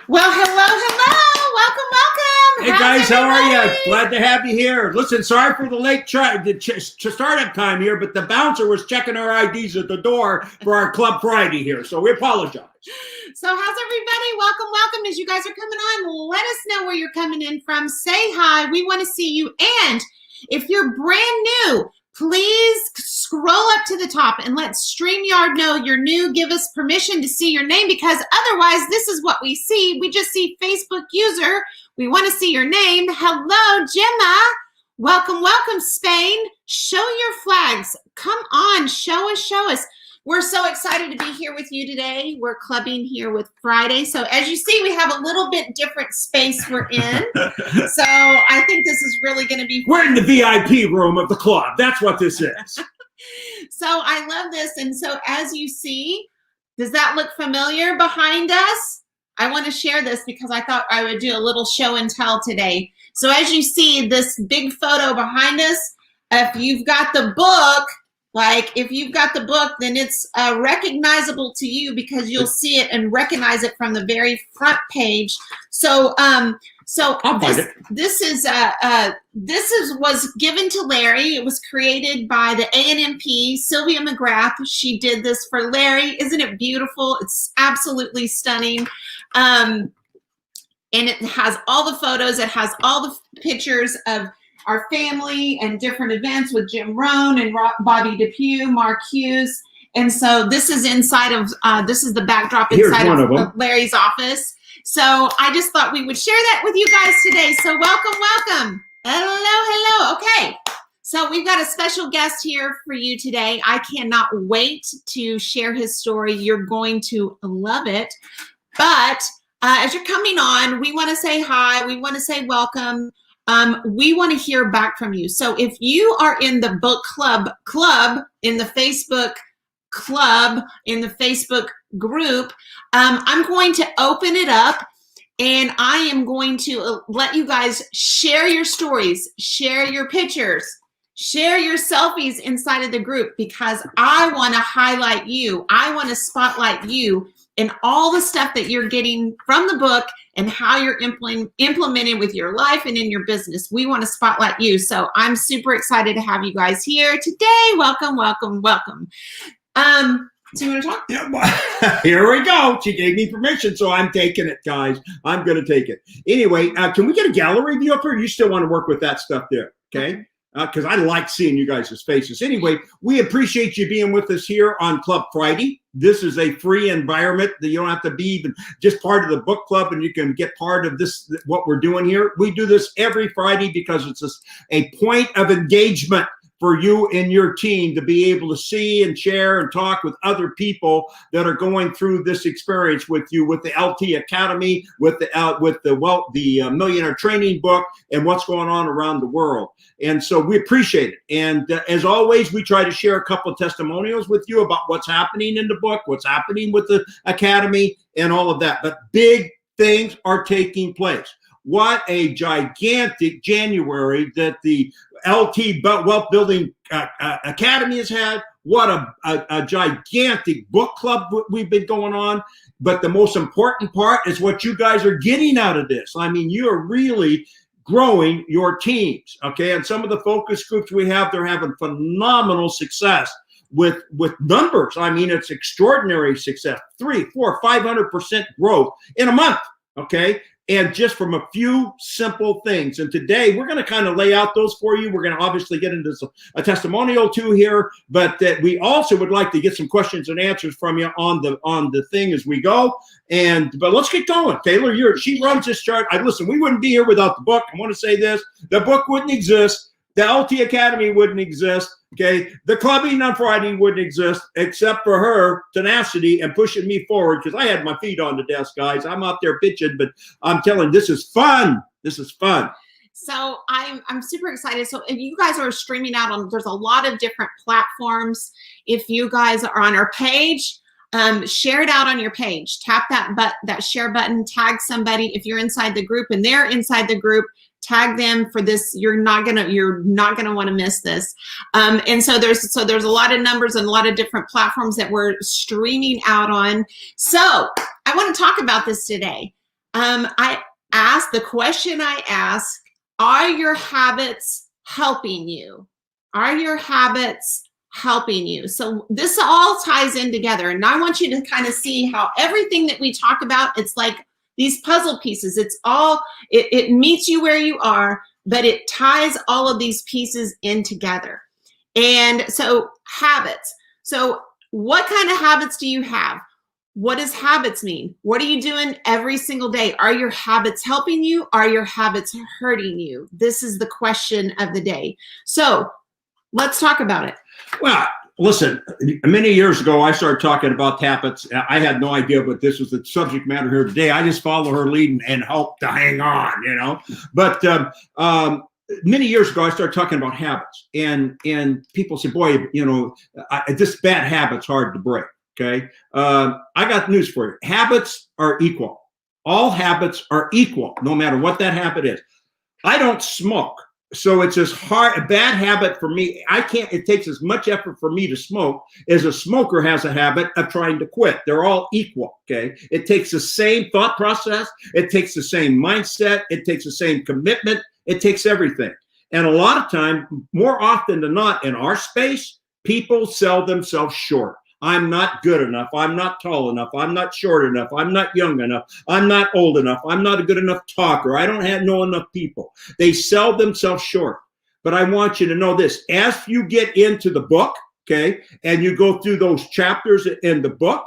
Well, hello. Welcome. Hey guys, how are you? Glad to have you here. Listen, sorry for the late startup time here, but the bouncer was checking our IDs at the door for our Club Friday here, so we apologize. So how's everybody? Welcome. As you guys are coming on, let us know where you're coming in from. Say hi. We want to see you. And if you're brand new, please scroll up to the top and let StreamYard know you're new. Give us permission to see your name, because otherwise this is what we see. We just see Facebook user. We want to see your name. Hello, Gemma. Welcome, Spain. Show your flags. Come on, show us. We're so excited to be here with you today. We're clubbing here with Friday. So as you see, we have a little bit different space we're in. So I think this is really going to be fun. We're in the VIP room of the club. That's what this is. So I love this. And so as you see, does that look familiar behind us? I want to share this because I thought I would do a little show and tell today. So as you see this big photo behind us, if you've got the book, then it's recognizable to you because you'll see it and recognize it from the very front page. So this was given to Larry. It was created by the ANMP, Sylvia McGrath. She did this for Larry. Isn't it beautiful? It's absolutely stunning. And it has all the photos. It has all the pictures of our family and different events with Jim Rohn and Bobby Depew, Mark Hughes. And so this is inside of, this is the backdrop inside of Larry's office. So I just thought we would share that with you guys today. So welcome. Hello. Okay. So we've got a special guest here for you today. I cannot wait to share his story. You're going to love it. But as you're coming on, we want to say hi. We want to say welcome. We want to hear back from you. So if you are in the book club in the Facebook club, in the Facebook group, I'm going to open it up and I am going to let you guys share your stories, share your pictures, share your selfies inside of the group, because I want to highlight you. I want to spotlight you and all the stuff that you're getting from the book and how you're implementing with your life and in your business. We want to spotlight you. So I'm super excited to have you guys here today. Welcome. So you want to talk? Yeah, here we go. She gave me permission, so I'm taking it, guys. I'm going to take it. Anyway, can we get a gallery view up here? You still want to work with that stuff there, okay? Because I like seeing you guys' faces. Anyway, we appreciate you being with us here on Club Friday. This is a free environment that you don't have to be even just part of the book club, and you can get part of this, what we're doing here. We do this every Friday because it's a point of engagement for you and your team to be able to see and share and talk with other people that are going through this experience with you, with the LT Academy, with the Millionaire Training book, and what's going on around the world. And so we appreciate it. And as always, we try to share a couple of testimonials with you about what's happening in the book, what's happening with the Academy, and all of that. But big things are taking place. What a gigantic January that the LT Wealth Building Academy has had. What a gigantic book club we've been going on. But the most important part is what you guys are getting out of this. I mean, you are really growing your teams, okay? And some of the focus groups we have, they're having phenomenal success with numbers. I mean, it's extraordinary success, 300, 400, 500% growth in a month, okay? And just from a few simple things. And today we're going to kind of lay out those for you. We're going to obviously get into a testimonial too here, but that we also would like to get some questions and answers from you on the thing as we go. But let's get going. Taylor, she runs this chart. Listen, we wouldn't be here without the book. I want to say this: the book wouldn't exist. The LT Academy wouldn't exist, okay? The clubbing on Friday wouldn't exist except for her tenacity and pushing me forward, because I had my feet on the desk, guys. I'm out there pitching, but I'm telling you, this is fun. This is fun. So I'm super excited. So if you guys are streaming out on, there's a lot of different platforms. If you guys are on our page, share it out on your page. Tap that share button, tag somebody. If you're inside the group and they're inside the group, tag them for this. You're not gonna want to miss this. And so there's a lot of numbers and a lot of different platforms that we're streaming out on. So I want to talk about this today. The question I ask, are your habits helping you? Are your habits helping you? So this all ties in together. And I want you to kind of see how everything that we talk about, it's like these puzzle pieces. It's all, it meets you where you are, but it ties all of these pieces in together. And so habits. So what kind of habits do you have? What does habits mean? What are you doing every single day? Are your habits helping you? Are your habits hurting you? This is the question of the day. So let's talk about it. Well, listen, many years ago, I started talking about habits. I had no idea, but this was the subject matter here today. I just follow her lead and hope to hang on, you know. But many years ago, I started talking about habits, and people say, "Boy, you know, this bad habit's hard to break." Okay, I got news for you. Habits are equal. All habits are equal, no matter what that habit is. I don't smoke, so it's as hard a bad habit for me. I can't. It takes as much effort for me to smoke as a smoker has a habit of trying to quit. They're all equal. Okay, it takes the same thought process. It takes the same mindset. It takes the same commitment. It takes everything. And a lot of time, more often than not, in our space, people sell themselves short. I'm not good enough. I'm not tall enough. I'm not short enough. I'm not young enough. I'm not old enough. I'm not a good enough talker. I don't know enough people. They sell themselves short. But I want you to know this. As you get into the book, okay, and you go through those chapters in the book,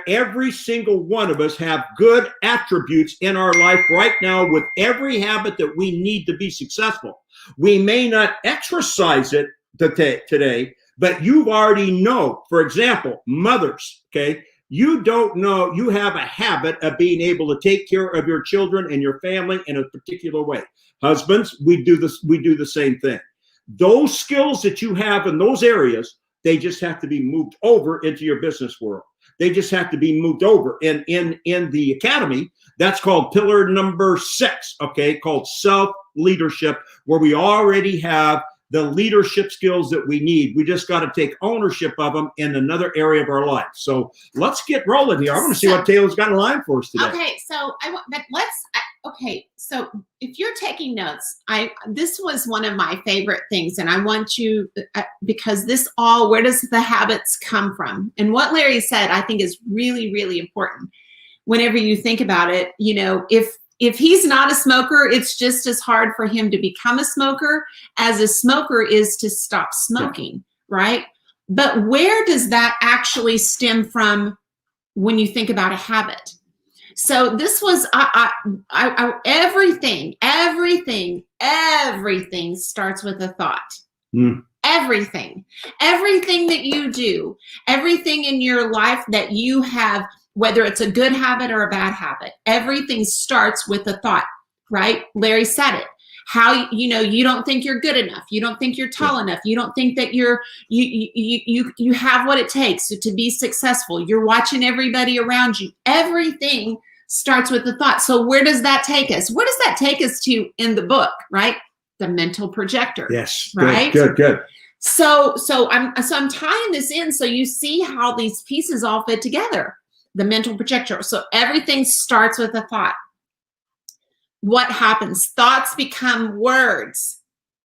every single one of us have good attributes in our life right now with every habit that we need to be successful. We may not exercise it today, but you already know. For example, mothers, okay, you don't know, you have a habit of being able to take care of your children and your family in a particular way. Husbands, we do the same thing. Those skills that you have in those areas, they just have to be moved over into your business world. They just have to be moved over. And in the academy, that's called pillar number 6, okay, called self-leadership, where we already have the leadership skills that we need. We just got to take ownership of them in another area of our life. So let's get rolling here. I want to see what Taylor's got in line for us today. Okay, so so if you're taking notes, this was one of my favorite things, and I want you, because where does the habits come from? And what Larry said, I think, is really, really important. Whenever you think about it, you know, if he's not a smoker, it's just as hard for him to become a smoker as a smoker is to stop smoking, right? But where does that actually stem from when you think about a habit? So this was everything starts with a thought. Everything that you do, everything in your life that you have, whether it's a good habit or a bad habit, everything starts with a thought, right? Larry said it. How, you know, you don't think you're good enough. You don't think you're tall enough. You don't think that you have what it takes to be successful. You're watching everybody around you. Everything starts with the thought. So where does that take us? Where does that take us to in the book, right? The mental projector. Yes. Right. Good. So I'm tying this in so you see how these pieces all fit together. The mental projector. So everything starts with a thought. What happens? Thoughts become words.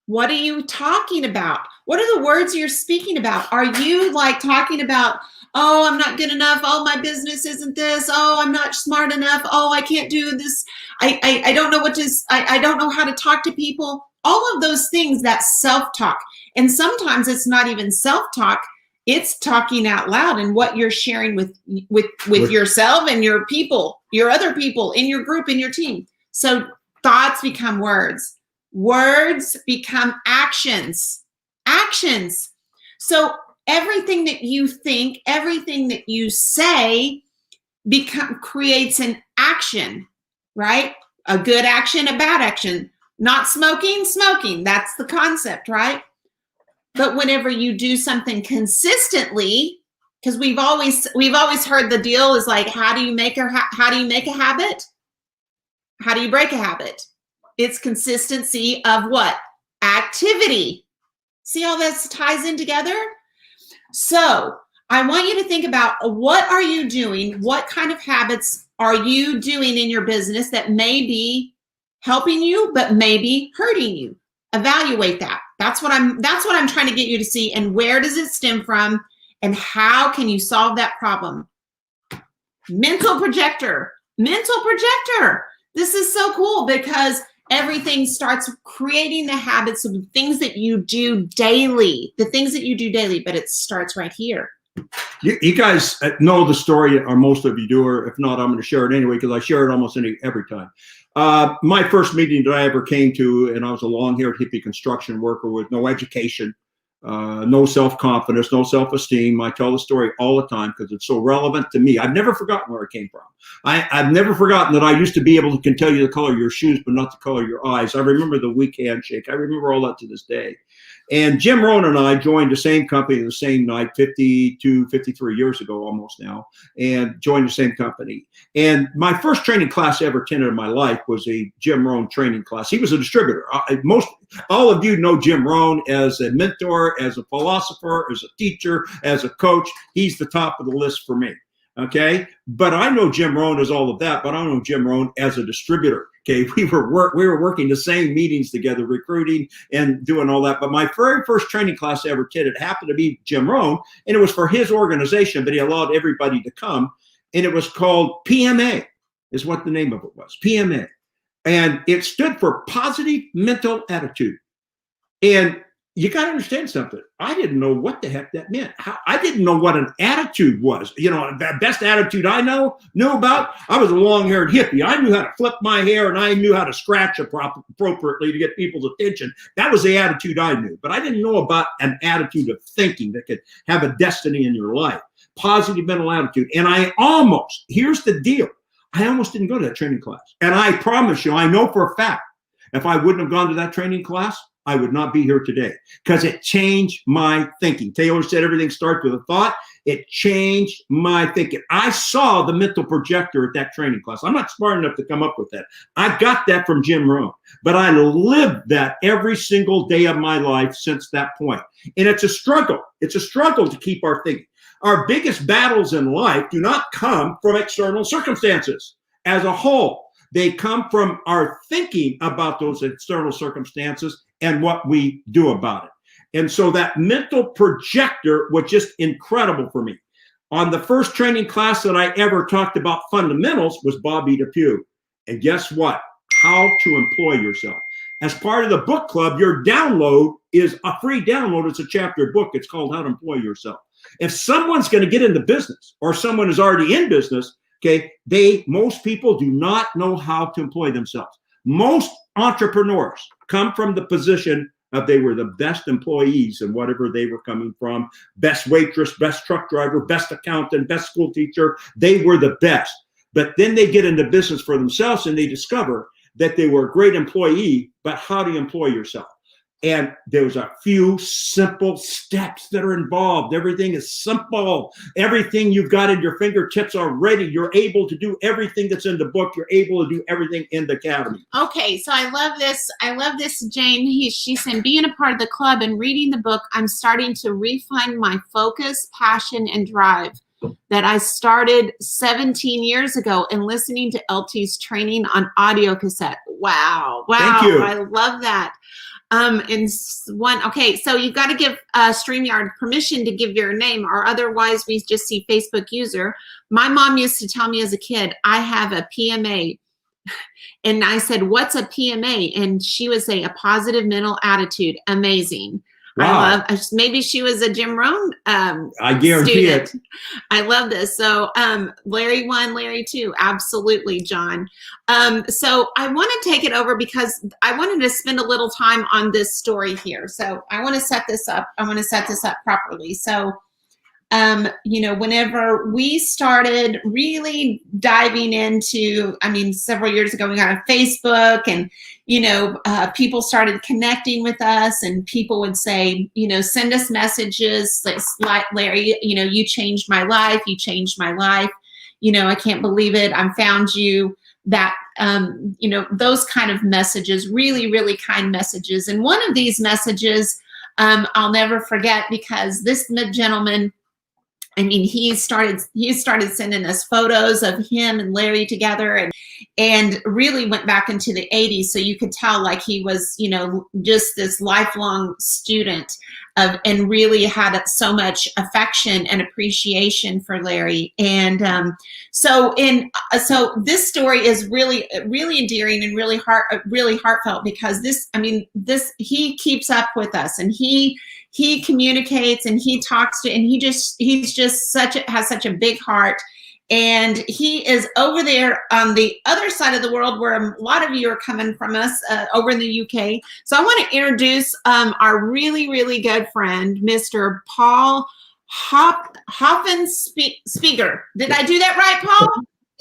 What are you talking about? What are the words you're speaking about? Are you like talking about, oh, I'm not good enough. Oh, my business isn't this. Oh, I'm not smart enough. Oh, I can't do this. I don't know I don't know how to talk to people. All of those things, that self-talk. And sometimes it's not even self-talk. It's talking out loud and what you're sharing with yourself and your people, your other people in your group, in your team. So thoughts become words. Words become actions. Actions. So everything that you think, everything that you say creates an action, right? A good action, a bad action. Not smoking, smoking. That's the concept, right? But whenever you do something consistently, because we've always heard the deal is like, how do you make a habit? How do you break a habit? It's consistency of what? Activity. See how this ties in together? So I want you to think about, what are you doing? What kind of habits are you doing in your business that may be helping you, but maybe hurting you? Evaluate that. That's what I'm trying to get you to see. And where does it stem from? And how can you solve that problem? Mental projector. Mental projector. This is so cool because everything starts creating the habits of things that you do daily, the things that you do daily, but it starts right here. You guys know the story, or most of you do, or if not, I'm going to share it anyway because I share it almost every time. My first meeting that I ever came to, and I was a long-haired hippie construction worker with no education, no self-confidence, no self-esteem. I tell the story all the time because it's so relevant to me. I've never forgotten where I came from. I've never forgotten that I used to be able to can tell you the color of your shoes, but not the color of your eyes. I remember the weak handshake. I remember all that to this day. And Jim Rohn and I joined the same company the same night, 52, 53 years ago almost now, and joined the same company. And my first training class I ever attended in my life was a Jim Rohn training class. He was a distributor. All of you know Jim Rohn as a mentor, as a philosopher, as a teacher, as a coach. He's the top of the list for me. Okay, but I know Jim Rohn as all of that, but I don't know Jim Rohn as a distributor. Okay, we were working the same meetings together, recruiting and doing all that. But my very first training class I ever attended happened to be Jim Rohn, and it was for his organization, but he allowed everybody to come, and it was called PMA, is what the name of it was, PMA, and it stood for Positive Mental Attitude. And you got to understand something. I didn't know what the heck that meant. I didn't know what an attitude was. You know, the best attitude I knew about, I was a long-haired hippie. I knew how to flip my hair, and I knew how to scratch appropriately to get people's attention. That was the attitude I knew. But I didn't know about an attitude of thinking that could have a destiny in your life. Positive mental attitude. And here's the deal. I almost didn't go to that training class. And I promise you, I know for a fact, if I wouldn't have gone to that training class, I would not be here today because it changed my thinking. Taylor said everything starts with a thought. It changed my thinking. I saw the mental projector at that training class. I'm not smart enough to come up with that. I got that from Jim Rohn, but I lived that every single day of my life since that point. And it's a struggle. It's a struggle to keep our thinking. Our biggest battles in life do not come from external circumstances as a whole. They come from our thinking about those external circumstances and what we do about it. And so that mental projector was just incredible for me. On the first training class that I ever talked about fundamentals was Bobby DePue. And guess what? How to employ yourself. As part of the book club, your download is a free download. It's a chapter book. It's called How to Employ Yourself. If someone's going to get into business or someone is already in business, okay, most people do not know how to employ themselves. Most entrepreneurs come from the position of they were the best employees in whatever they were coming from, best waitress, best truck driver, best accountant, best school teacher. They were the best. But then they get into business for themselves and they discover that they were a great employee, but how do you employ yourself? And there's a few simple steps that are involved. Everything is simple. Everything you've got in your fingertips already. You're able to do everything that's in the book. You're able to do everything in the academy. Okay, so I love this. I love this, Jane. She's saying, being a part of the club and reading the book, I'm starting to refine my focus, passion, and drive that I started 17 years ago and listening to LT's training on audio cassette. Wow. Thank you. I love that. Okay, so you've got to give StreamYard permission to give your name, or otherwise we just see Facebook user. My mom used to tell me as a kid, I have a PMA. And I said, what's a PMA? And she would say, a positive mental attitude. Amazing. Wow. Maybe she was a Jim Rohn I guarantee student. it. I love this. So Larry 1, Larry 2, absolutely, John. So I want to take it over because I wanted to spend a little time on this story here. So I want to set this up. I want to set this up properly. So whenever we started really diving into, several years ago, we got on Facebook and, people started connecting with us and people would say, send us messages like Larry, you changed my life. You changed my life. I can't believe it. I found you. That, those kind of messages, really, really kind messages. And one of these messages, I'll never forget because this gentleman, I mean, he started sending us photos of him and Larry together, and really went back into the 80s. So you could tell like he was, you know, just this lifelong student of, and really had so much affection and appreciation for Larry. And so this story is really, really endearing and really heartfelt, because this, I mean, he keeps up with us, and he communicates, and he talks to, and he's just has such a big heart. And he is over there on the other side of the world, where a lot of you are coming from us, over in the UK. So I want to introduce our really, really good friend, Mr. Paul Hoffenspeger. Did I do that right, Paul?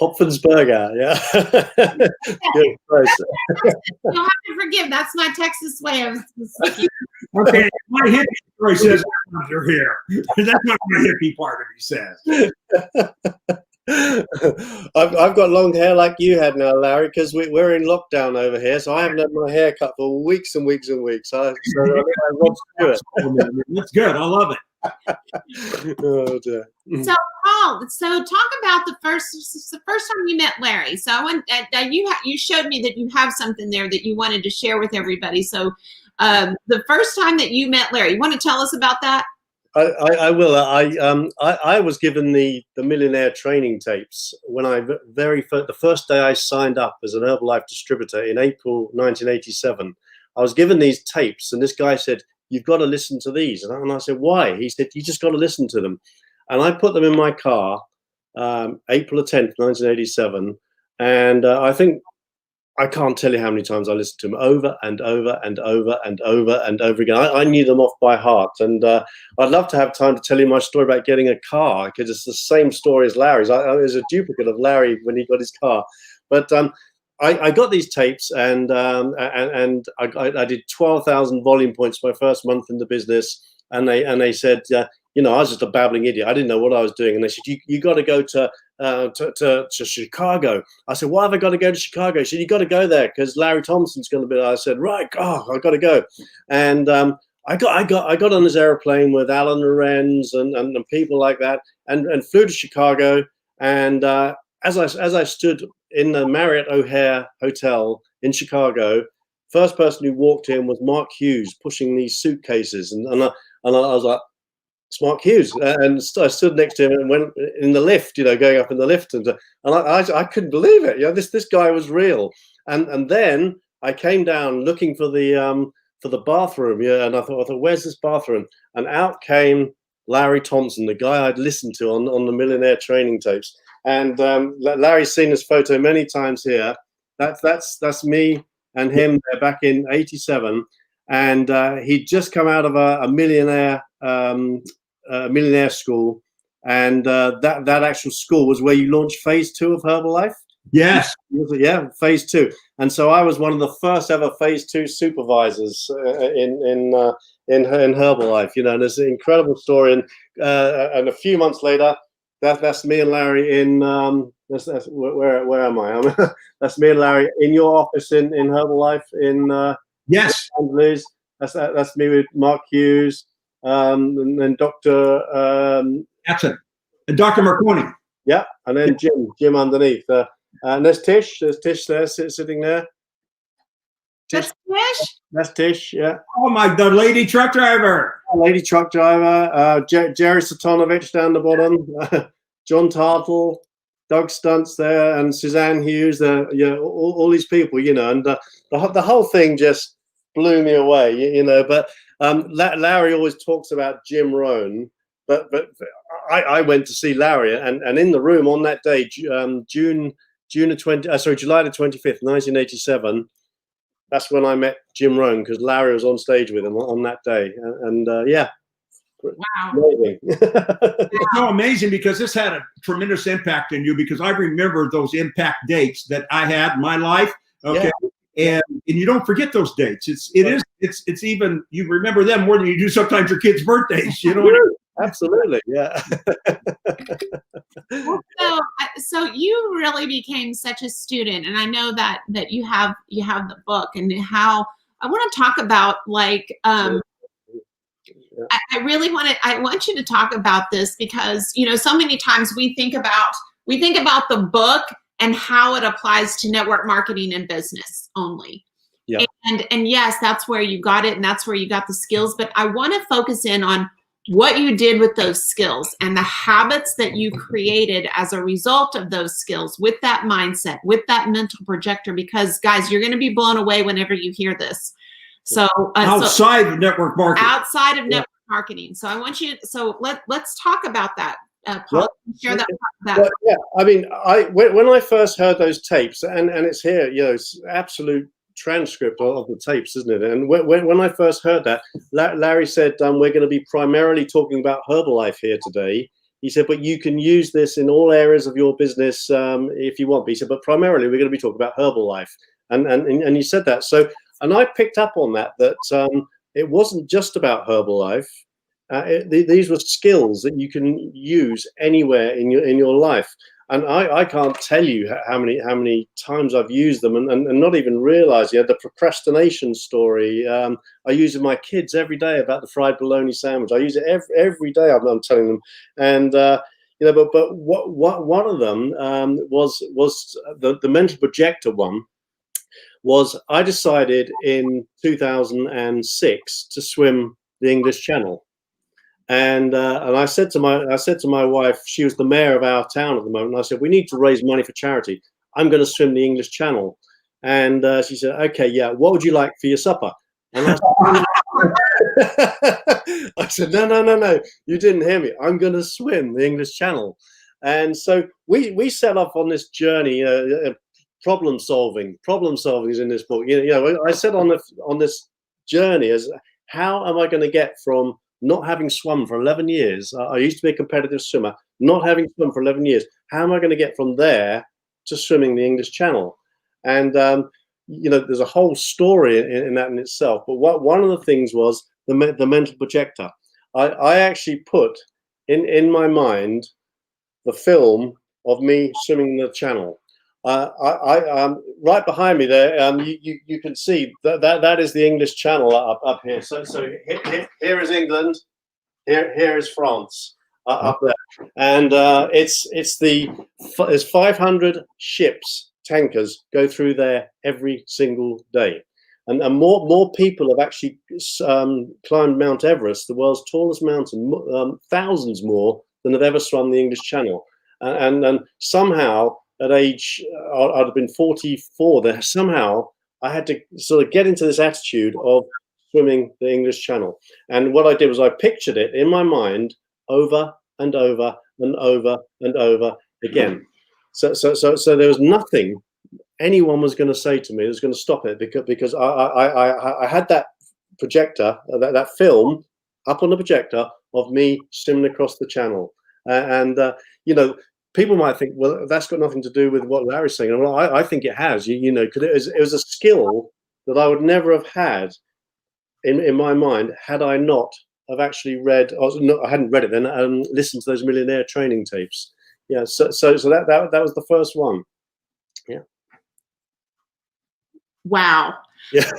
Hopfensberger, yeah. Good, You'll have to forgive. That's my Texas way of speaking. Okay, my hippie story says you're here. That's what my hippie part of me says. I've got long hair like you had now, Larry, because we're in lockdown over here, so I haven't had my hair cut for weeks and weeks and weeks. So That's good. I love it. Oh, dear. So Paul, talk about the first time you met Larry. So I want you showed me that you have something there that you wanted to share with everybody. So the first time that you met Larry, you want to tell us about that? I will. I was given the Millionaire training tapes when the first day I signed up as an Herbalife distributor in April 1987. I was given these tapes, and this guy said, "You've got to listen to these." And I said, "Why?" He said, "You just got to listen to them." And I put them in my car, April 10th, 1987, and I can't tell you how many times I listened to them over and over and over and over and over again. I knew them off by heart, and I'd love to have time to tell you my story about getting a car, because it's the same story as Larry's. There's a duplicate of Larry when he got his car, but I got these tapes, and I did 12,000 volume points my first month in the business, and they said, you know, I was just a babbling idiot. I didn't know what I was doing, and they said, you got to go to Chicago. I said, why have I got to go to Chicago? He said, you got to go there because Larry Thompson's going to be there. I said, right, I got to go, and I got on this airplane with Alan Lorenz and people like that, and flew to Chicago, and as I stood in the Marriott O'Hare Hotel in Chicago, first person who walked in was Mark Hughes pushing these suitcases, and I was like, it's Mark Hughes, and I stood next to him and went in the lift, you know, going up in the lift, and I couldn't believe it. You know, this guy was real, and then I came down looking for the bathroom, yeah, and I thought, where's this bathroom? And out came Larry Thompson, the guy I'd listened to on the Millionaire training tapes. And Larry's seen this photo many times here. That's me and him there back in '87, and he'd just come out of a millionaire school, and that actual school was where you launched phase 2 of Herbalife. Yes. Yeah, phase 2. And so I was one of the first ever phase 2 supervisors in Herbalife. You know, and it's an incredible story. And a few months later, that's me and Larry in where am I? That's me and Larry in your office in Herbalife in yes. Liz. That's me with Mark Hughes, and then Dr. That's it. And Dr. Marconi. Yeah, and then Jim underneath. And there's Tish. There's Tish there sitting there. That's Tish. That's Tish. Yeah. Oh the lady truck driver. Lady truck driver. Jerry Satonovich down the bottom. John Tartle, Doug Stuntz there, and Suzanne Hughes. Yeah, all these people, you know, and the whole thing just blew me away, you know. But Larry always talks about Jim Rohn, but I went to see Larry, and in the room on that day, July the 25th, 1987. That's when I met Jim Rohn, because Larry was on stage with him on that day, and yeah. Wow. Amazing. It's so amazing, because this had a tremendous impact on you, because I remember those impact dates that I had in my life. Okay. Yeah. And you don't forget those dates. It's even, you remember them more than you do sometimes your kids' birthdays, you know what I mean? Absolutely. Yeah. So you really became such a student, and I know that you have the book, and how I want to talk about like I really I want you to talk about this because, you know, so many times we think about the book and how it applies to network marketing and business only. Yeah. And yes, that's where you got it and that's where you got the skills. But I want to focus in on what you did with those skills and the habits that you created as a result of those skills with that mindset, with that mental projector, because guys, you're going to be blown away whenever you hear this. So outside of network marketing. Outside of network marketing. So I want you, so let's talk about that. Paul, share that. Well, yeah, I mean, when I first heard those tapes, and it's here, you know, it's absolute transcript of the tapes, isn't it? And when I first heard that, Larry said, we're going to be primarily talking about Herbalife here today. He said, but you can use this in all areas of your business if you want. He said, but primarily we're going to be talking about Herbalife. And he said that. So, and I picked up on that it wasn't just about Herbalife. These were skills that you can use anywhere in your life. And I can't tell you how many times I've used them and not even realize. The procrastination story. I use it with my kids every day about the fried bologna sandwich. I use it every day. I'm telling them, and you know, but what one of them was the mental projector one. Was I decided in 2006 to swim the English Channel. And I said to my wife, she was the mayor of our town at the moment. And I said, we need to raise money for charity. I'm going to swim the English Channel. And she said, okay, yeah. What would you like for your supper? And I said, no. You didn't hear me. I'm going to swim the English Channel. And so we set off on this journey. Problem solving is in this book. You know, I said on this journey as how am I going to get from not having swum for 11 years. I used to be a competitive swimmer, not having swum for 11 years. How am I going to get from there to swimming the English Channel? And, you know, there's a whole story in that in itself. But one of the things was the mental projector. I actually put in my mind the film of me swimming the channel. Right behind me there, you can see that is the English Channel up here. So here is England, here is France up there, and there's 500 ships, tankers go through there every single day, and more people have actually climbed Mount Everest, the world's tallest mountain, thousands more than have ever swum the English Channel, and somehow. At age, I'd have been 44 there. Somehow I had to sort of get into this attitude of swimming the English Channel. And what I did was I pictured it in my mind over and over and over and over again. So there was nothing anyone was going to say to me that was going to stop it because I had that projector, that film up on the projector of me swimming across the channel. You know, people might think, well, that's got nothing to do with what Larry's saying. Well, I think it has, you know, because it was a skill that I would never have had in my mind had I not have actually read, or no, I hadn't read it then, listened to those Millionaire training tapes. Yeah, so that was the first one. Yeah. Wow. Yeah.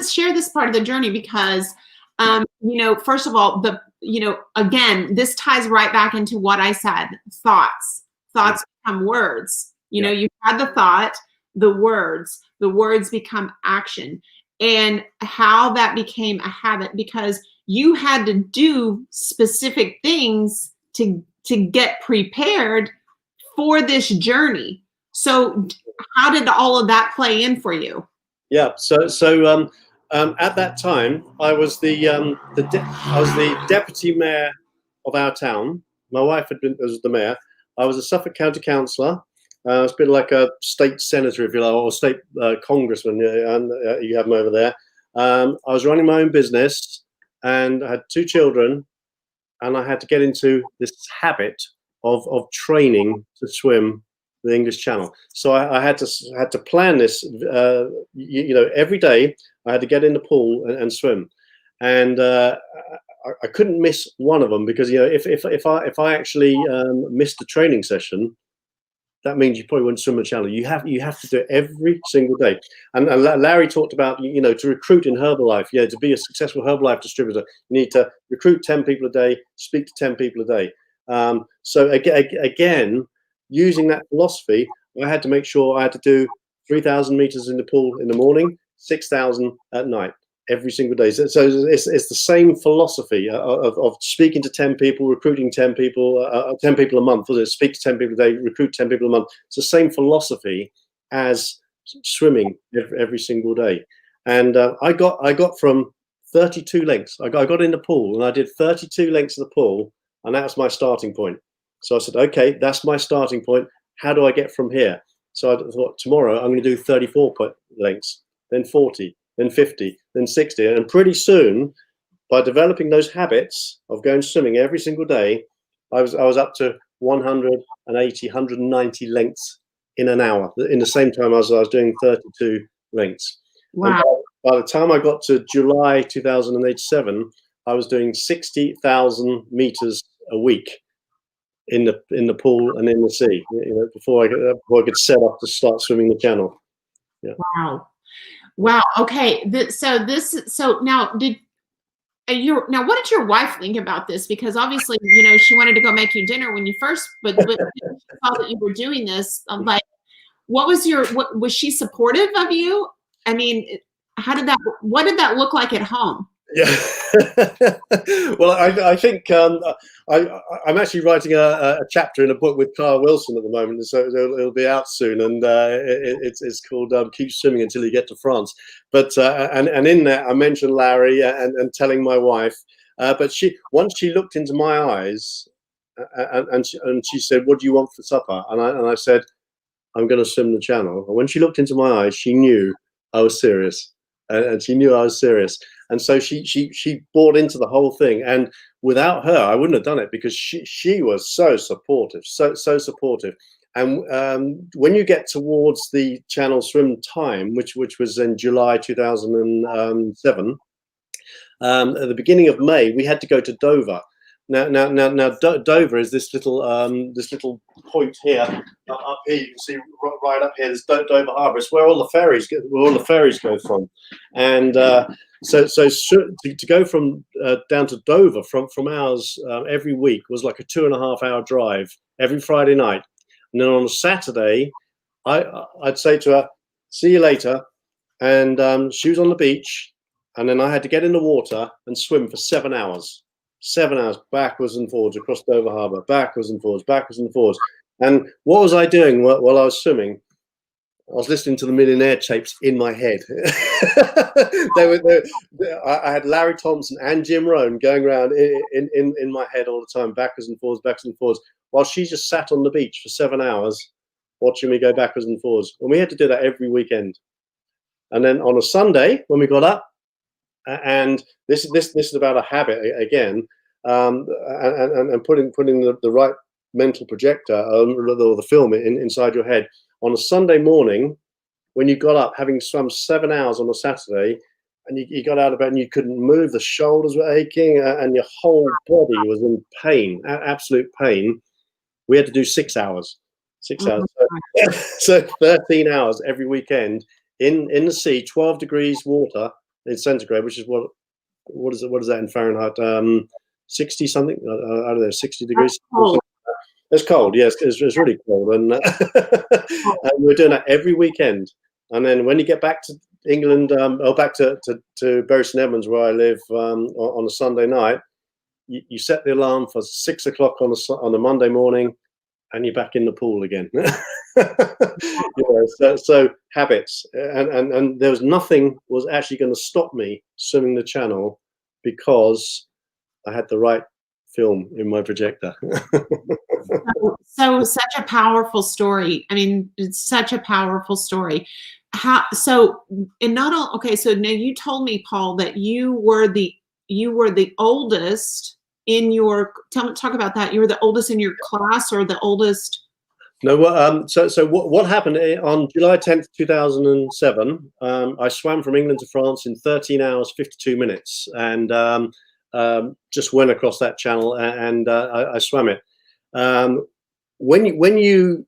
Share this part of the journey because, you know, first of all, again, this ties right back into what I said. Thoughts become words. You know, you had the thought, the words become action, and how that became a habit because you had to do specific things to get prepared for this journey. So how did all of that play in for you? Yeah. So at that time, I was the deputy mayor of our town. My wife was the mayor. I was a Suffolk County councillor. It's been like a state senator, if you like, or state congressman. You have them over there. I was running my own business, and I had 2 children, and I had to get into this habit of training to swim the English Channel. So I had to plan this. You know, every day I had to get in the pool and swim, and I couldn't miss one of them because, you know, if I actually missed a training session, that means you probably wouldn't swim the channel. You have to do it every single day. And Larry talked about, to recruit in Herbalife. Yeah, to be a successful Herbalife distributor, you need to recruit 10 people a day, speak to 10 people a day. So again, using that philosophy, I had to make sure I had to do 3,000 meters in the pool in the morning, 6,000 at night, every single day. So it's the same philosophy of speaking to 10 people, recruiting 10 people, 10 people a month. Speak to 10 people a day, recruit 10 people a month. It's the same philosophy as swimming every single day. And I got from 32 lengths. I got in the pool and I did 32 lengths of the pool, and that was my starting point. So I said, okay, that's my starting point. How do I get from here? So I thought, tomorrow I'm going to do 34 lengths, then 40, then 50, then 60. And pretty soon, by developing those habits of going swimming every single day, I was up to 180, 190 lengths in an hour. In the same time I was doing 32 lengths. Wow. By the time I got to July 2007, I was doing 60,000 meters a week in the pool and in the sea, before I could set up to start swimming the channel. Yeah. Wow. Okay. So now what did your wife think about this? Because obviously, she wanted to go make you dinner when you first, but she saw that you were doing this. Like, was she supportive of you? I mean, what did that look like at home? Yeah. Well, I think I'm actually writing a chapter in a book with Carl Wilson at the moment, so it'll be out soon, and it's called "Keep Swimming Until You Get to France." But and in there, I mentioned Larry and telling my wife. But once she looked into my eyes, and she said, "What do you want for supper?" And I said, "I'm going to swim the channel." And when she looked into my eyes, she knew I was serious, and she knew I was serious. And so she bought into the whole thing, and without her, I wouldn't have done it, because she was so supportive, so supportive. And when you get towards the channel swim time, which was in July 2007, at the beginning of May, we had to go to Dover. Now, Dover is this little point here, up here. You can see right up here. There's Dover Harbour. It's where all the ferries go from, and so to go from down to Dover from ours every week was like a 2.5 hour drive every Friday night, and then on a Saturday, I'd say to her, "See you later," and she was on the beach, and then I had to get in the water and swim for 7 hours. 7 hours backwards and forwards across Dover Harbour, backwards and forwards, backwards and forwards. And what was I doing while I was swimming? I was listening to the Millionaire tapes in my head. I had Larry Thompson and Jim Rohn going around in my head all the time, backwards and forwards, while she just sat on the beach for 7 hours watching me go backwards and forwards. And we had to do that every weekend. And then on a Sunday, when we got up, and this is about a habit again, and putting the right mental projector or the film inside your head. On a Sunday morning, when you got up, having swum 7 hours on a Saturday, and you got out of bed and you couldn't move, the shoulders were aching, and your whole body was in pain, absolute pain. We had to do 6 hours. 6 hours. So 13 hours every weekend in the sea, 12 degrees water in centigrade, which is what is that in Fahrenheit? 60 something? I don't know, 60 degrees. It's cold, yes, it's really cold, and, and we're doing that every weekend. And then when you get back to England, or back to Bury St Edmunds, where I live, on a Sunday night, you set the alarm for 6 o'clock on a Monday morning, and you're back in the pool again. So habits, and there was nothing was actually going to stop me swimming the channel, because I had the right film in my projector. So such a powerful story. I mean, it's such a powerful story. So now you told me, Paul, that you were the oldest in your, talk about that. You were the oldest in your class, or the oldest? No, so what happened on July 10th, 2007, I swam from England to France in 13 hours, 52 minutes, and just went across that channel, and I swam it. When you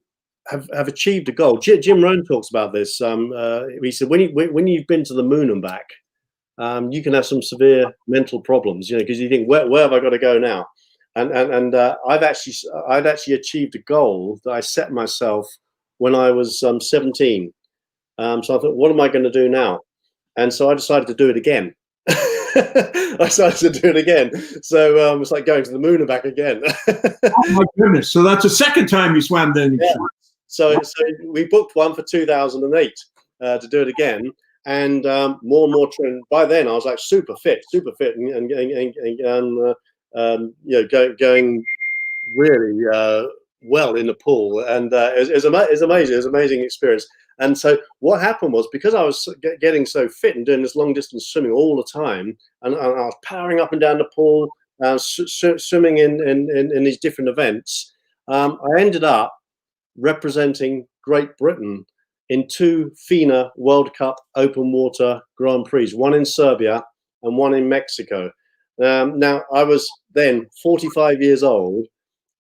have achieved a goal. Jim Rohn talks about this. He said when you've been to the moon and back, you can have some severe mental problems, because you think, where have I got to go now? And I'd actually achieved a goal that I set myself when I was 17. So I thought, what am I going to do now? And so I decided to do it again. I decided to do it again. So it's like going to the moon and back again. Oh my goodness! So that's the second time you swam then. Yeah. So we booked one for 2008 to do it again, and more and more training. By then I was like super fit, and going really well in the pool, and it was amazing. It was an amazing experience. And so what happened was, because I was getting so fit and doing this long distance swimming all the time, and I was powering up and down the pool, swimming in these different events, I ended up representing Great Britain in 2 FINA World Cup open water Grand Prix, one in Serbia and one in Mexico. Now, I was then 45 years old,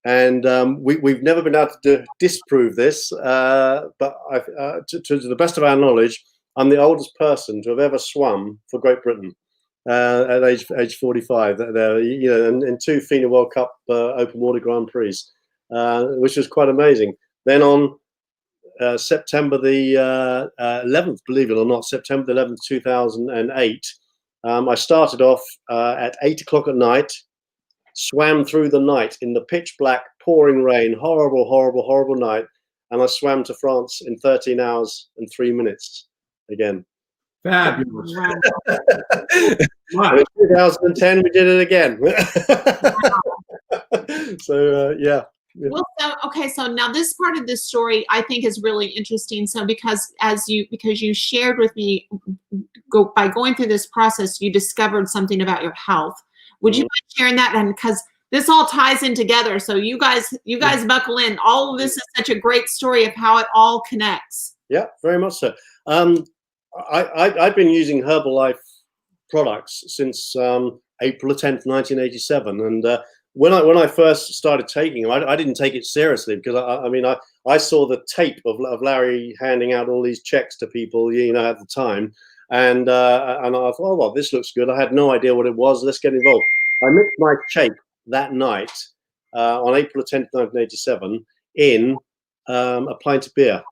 and we've never been able to disprove this, but to the best of our knowledge, I'm the oldest person to have ever swum for Great Britain at age 45. In 2 FINA World Cup open water Grand Prix, which was quite amazing. Then on September the 11th, believe it or not, September the 11th, 2008, I started off at 8 o'clock at night, swam through the night in the pitch black, pouring rain, horrible night, and I swam to France in 13 hours and 3 minutes again. Fabulous. Wow. In 2010, we did it again. So, yeah. Well, so now this part of this story I think is really interesting. So because you shared with me, by going through this process, you discovered something about your health. Would you mind sharing that? And because this all ties in together, so you guys buckle in. All of this is such a great story of how it all connects. Yeah, very much so. I've been using Herbalife products since April 10th, 1987, and when I first started taking them, I didn't take it seriously, because I saw the tape of Larry handing out all these checks to people, at the time, and I thought, oh well, this looks good. I had no idea what it was. Let's get involved. I mixed my shake that night on April 10th, 1987, in a pint of beer.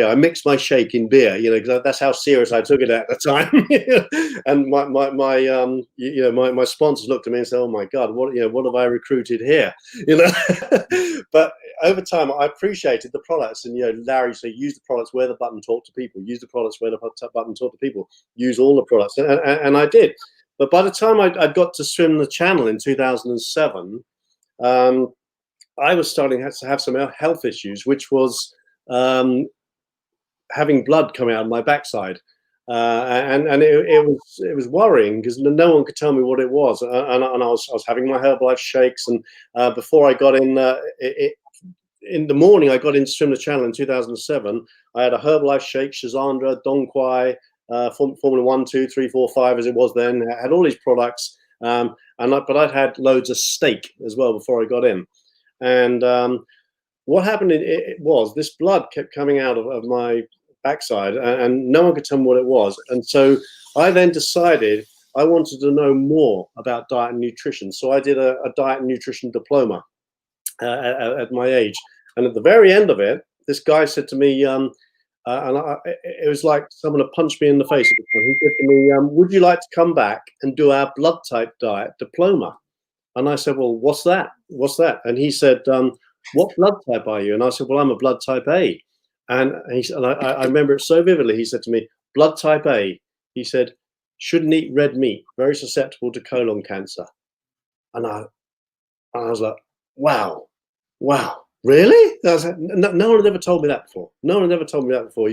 I mixed my shake in beer, because that's how serious I took it at the time. And my sponsors looked at me and said, "Oh my God, what have I recruited here?" But over time, I appreciated the products, and Larry said, "Use the products, wear the button, talk to people. Use the products, wear the button, talk to people. Use all the products," and I did. But by the time I got to swim the channel in 2007, I was starting to have some health issues, which was having blood coming out of my backside, and it was worrying, because no one could tell me what it was, and I was having my Herbalife shakes, and before I got in the morning, I got into Swim the Channel in 2007. I had a Herbalife shake, Shazandra, Dong Quai, Formula 1, 2, 3, 4, 5 as it was then. I had all these products, but I'd had loads of steak as well before I got in, and what happened was this blood kept coming out of my backside, and no one could tell me what it was. And so I then decided I wanted to know more about diet and nutrition. So I did a diet and nutrition diploma at my age. And at the very end of it, this guy said to me, it was like someone had punched me in the face. He said to me, "Would you like to come back and do our blood type diet diploma?" And I said, "Well, what's that? What's that?" And he said, "What blood type are you?" And I said, "Well, I'm a blood type A." And he said, and I remember it so vividly. He said to me, "Blood type A," he said, "shouldn't eat red meat, very susceptible to colon cancer." And I was like, wow, really? No one had ever told me that before. No one had ever told me that before.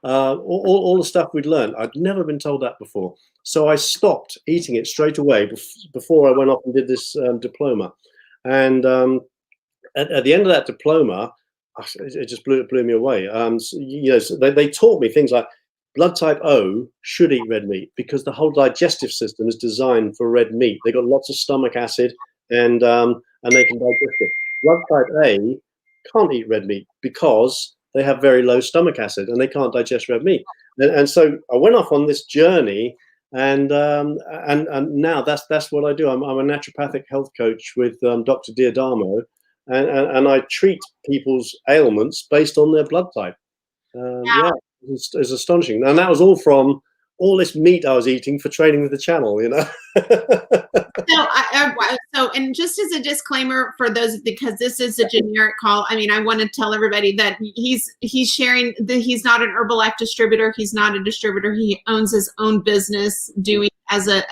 All the stuff we'd learned, I'd never been told that before. So I stopped eating it straight away before I went off and did this diploma. And at the end of that diploma, it just blew me away. So they taught me things like blood type O should eat red meat, because the whole digestive system is designed for red meat. They got lots of stomach acid, and they can digest it. Blood type A can't eat red meat because they have very low stomach acid and they can't digest red meat. And so I went off on this journey, and now that's what I do. I'm a naturopathic health coach with Dr. Diadamo, and I treat people's ailments based on their blood type. Yeah, it's astonishing, and that was all from all this meat I was eating for training with the channel, you know. So, and just as a disclaimer for those, because this is a generic call, I mean, I want to tell everybody that he's sharing that he's not an Herbalife distributor. He's not a distributor. He owns his own business doing as a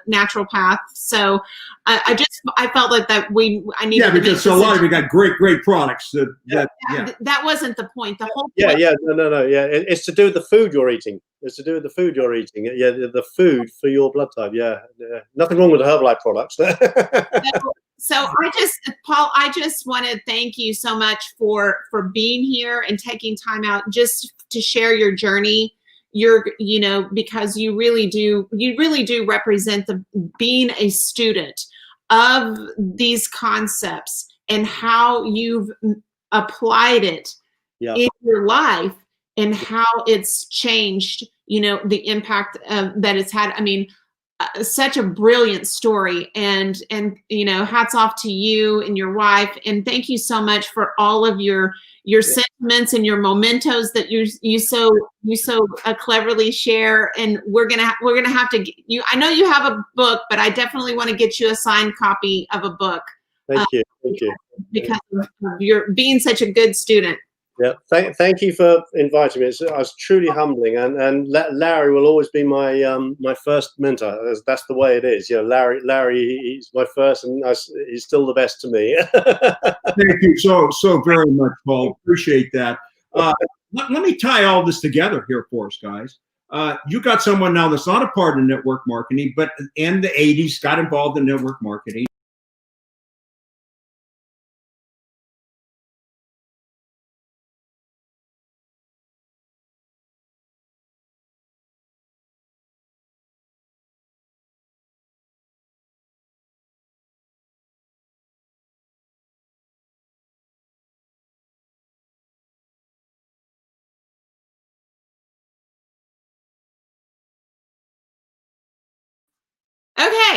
naturopath. So I felt like that I needed. Yeah, because so a lot of you got great products. That wasn't the point. The whole point. No. Yeah, it's to do with the food you're eating. It's to do with the food you're eating. Yeah, the food for your blood type. Yeah. Nothing wrong with the Herbalife products. So Paul, I just want to thank you so much for being here and taking time out just to share your journey. Because you really do represent being a student of these concepts and how you've applied it in your life and how it's changed, the impact that it's had. I mean, such a brilliant story, and hats off to you and your wife, and thank you so much for all of your sentiments and your mementos that you so cleverly share. And we're gonna have to get you. I know you have a book, but I definitely want to get you a signed copy of a book. Thank you. Because of your being such a good student. Yeah, thank you for inviting me. It was truly humbling, and Larry will always be my first mentor. That's the way it is. Larry, he's my first, and he's still the best to me. Thank you so very much, Paul. Appreciate that. Let me tie all this together here for us, guys. You got someone now that's not a part of network marketing, but in the 80s got involved in network marketing.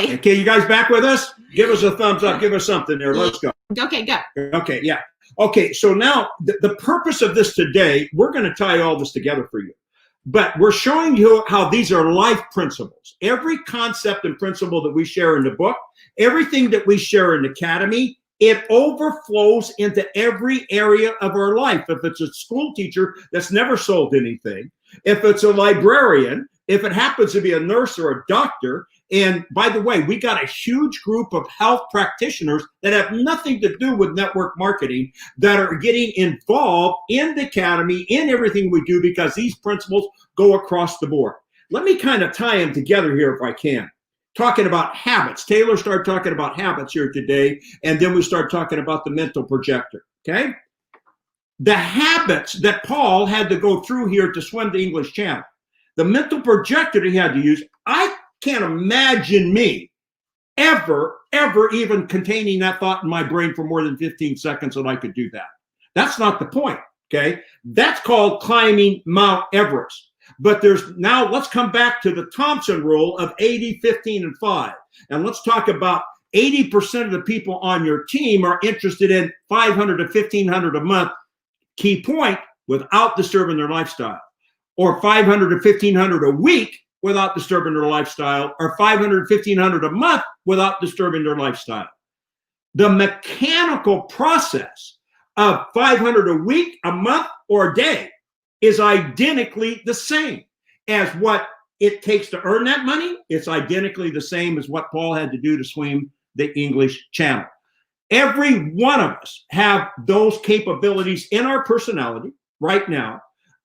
Okay, you guys back with us? Give us a thumbs up. Give us something there. Let's go. Okay, go. Okay, yeah. Okay, so now the purpose of this today, we're going to tie all this together for you. But we're showing you how these are life principles. Every concept and principle that we share in the book, everything that we share in the academy, it overflows into every area of our life. If it's a school teacher that's never sold anything, if it's a librarian, if it happens to be a nurse or a doctor. And by the way, we got a huge group of health practitioners that have nothing to do with network marketing that are getting involved in the academy, in everything we do, because these principles go across the board. Let me kind of tie them together here if I can. Talking about habits. Taylor started talking about habits here today, and then we start talking about the mental projector, okay? The habits that Paul had to go through here to swim the English Channel. The mental projector he had to use, I can't imagine me ever even containing that thought in my brain for more than 15 seconds that I could do that. That's not the point, okay? That's called climbing Mount Everest. But now let's come back to the Thompson rule of 80, 15, and 5. And let's talk about 80% of the people on your team are interested in 500 to 1,500 a month, key point, without disturbing their lifestyle. Or 500 to 1,500 a week without disturbing their lifestyle, or 500 to 1,500 a month without disturbing their lifestyle. The mechanical process of 500 a week, a month, or a day is identically the same as what it takes to earn that money. It's identically the same as what Paul had to do to swim the English Channel. Every one of us have those capabilities in our personality right now.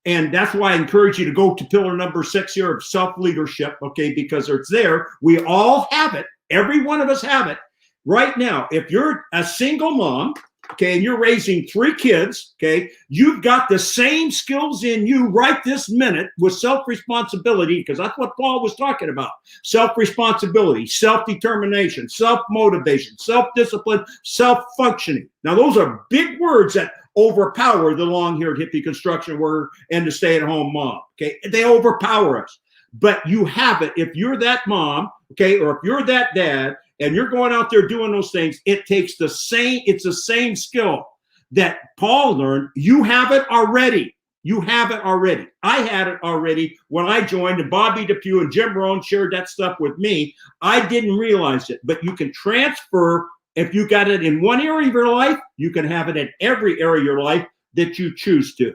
And that's why I encourage you to go to pillar number 6 here of self-leadership, okay, because it's there. We all have it. Every one of us have it right now. If you're a single mom okay, and you're raising 3 kids, okay, you've got the same skills in you right this minute with self-responsibility, because that's what Paul was talking about. Self-responsibility, self-determination, self-motivation, self-discipline, self-functioning. Now, those are big words that overpower the long-haired hippie construction worker and the stay-at-home mom, okay? They overpower us. But you have it. If you're that mom, okay, or if you're that dad, and you're going out there doing those things, it takes the same, it's the same skill that Paul learned. You have it already. You have it already. I had it already when I joined, and Bobby DePew and Jim Rohn shared that stuff with me. I didn't realize it, but you can transfer. If you got it in one area of your life, you can have it in every area of your life that you choose to.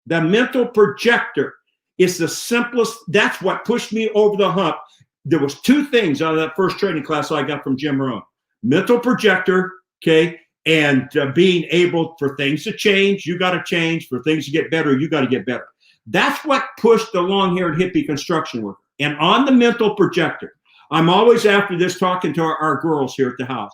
The mental projector is the simplest. That's what pushed me over the hump. There was 2 things out of that first training class I got from Jim Rohn: mental projector, okay, and being able for things to change, you got to change. For things to get better, you got to get better. That's what pushed the long-haired hippie construction worker. And on the mental projector, I'm always after this talking to our girls here at the house.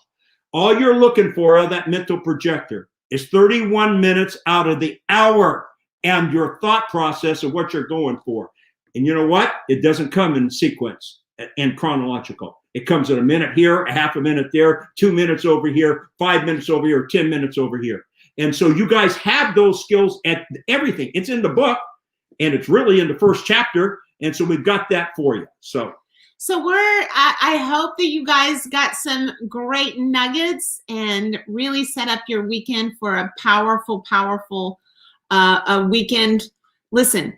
All you're looking for out of that mental projector is 31 minutes out of the hour and your thought process of what you're going for. And you know what? It doesn't come in sequence and chronological. It comes in a minute here, a half a minute there, 2 minutes over here, 5 minutes over here, 10 minutes over here. And so you guys have those skills at everything. It's in the book, and it's really in the first chapter. And so we've got that for you. So I hope that you guys got some great nuggets and really set up your weekend for a powerful weekend. Listen,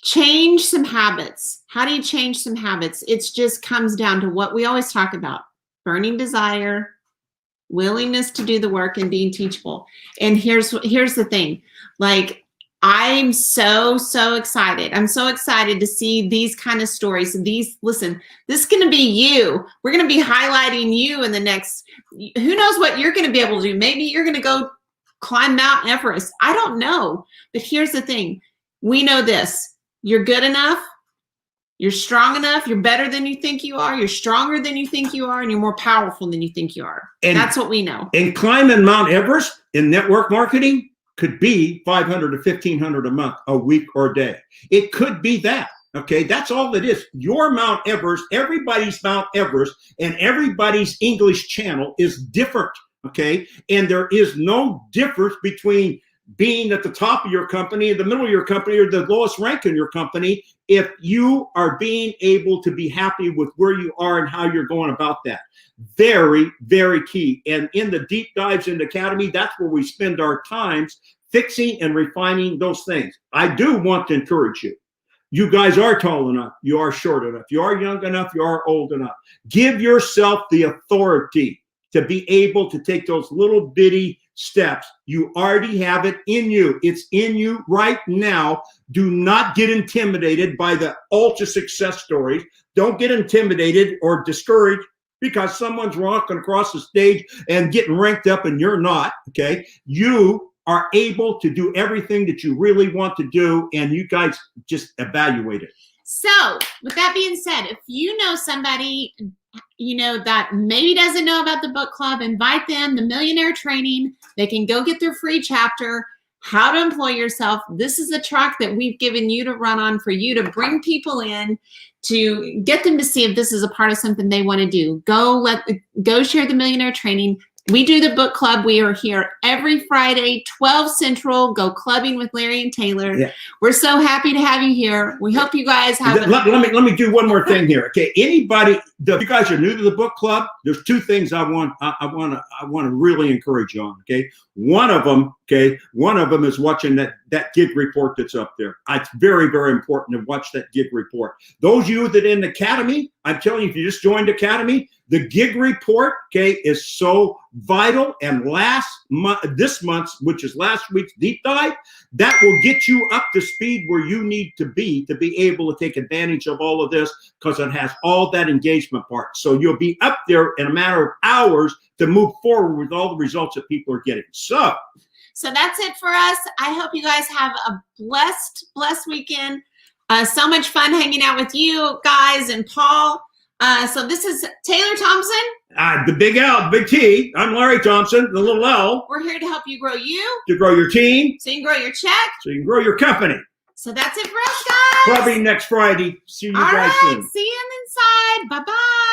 change some habits. How do you change some habits? It just comes down to what we always talk about: burning desire, willingness to do the work, and being teachable. And here's the thing. Like, I'm so excited. I'm so excited to see these kind of stories. Listen, this is going to be you. We're going to be highlighting you in the next, who knows what you're going to be able to do. Maybe you're going to go climb Mount Everest. I don't know. But here's the thing. We know this. You're good enough. You're strong enough. You're better than you think you are. You're stronger than you think you are. And you're more powerful than you think you are. And that's what we know. And climbing Mount Everest in network marketing could be $500 to $1,500 a month, a week, or a day. It could be that. Okay, that's all it is. Your Mount Everest, everybody's Mount Everest, and everybody's English channel is different. Okay, and there is no difference between being at the top of your company, the middle of your company, or the lowest rank in your company, if you are being able to be happy with where you are and how you're going about that. Very, very key. And in the deep dives in the academy, that's where we spend our times fixing and refining those things. I do want to encourage you. You guys are tall enough. You are short enough. You are young enough. You are old enough. Give yourself the authority to be able to take those little bitty steps. You already have it in you. It's in you right now. Do not get intimidated by the ultra success stories. Don't get intimidated or discouraged because someone's walking across the stage and getting ranked up and you're not. Okay. You are able to do everything that you really want to do, and you guys just evaluate it. So with that being said, if you know somebody that maybe doesn't know about the book club, invite them, the Millionaire training. They can go get their free chapter, How to Employ Yourself. This is a track that we've given you to run on for you to bring people in, to get them to see if this is a part of something they want to do. Go share the Millionaire training. We do the book club. We are here every Friday, 12 Central. Go clubbing with Larry and Taylor. Yeah. We're so happy to have you here. We hope you guys have. Let me do one more thing here. Okay, anybody, if you guys are new to the book club, there's 2 things I want to really encourage you on. Okay, one of them is watching that gig report that's up there. It's very, very important to watch that gig report. Those of you that are in the academy, I'm telling you, if you just joined the academy, the gig report, is so vital. And this month's, which is last week's deep dive, that will get you up to speed where you need to be able to take advantage of all of this, because it has all that engagement part. So you'll be up there in a matter of hours to move forward with all the results that people are getting. So that's it for us. I hope you guys have a blessed weekend. So much fun hanging out with you guys and Paul. So this is Taylor Thompson. The big L, big T. I'm Larry Thompson, the little L. We're here to help you grow you. To grow your team. So you can grow your check. So you can grow your company. So that's it for us, guys. Clubbing next Friday. See you All guys right. soon. See you inside. Bye-bye.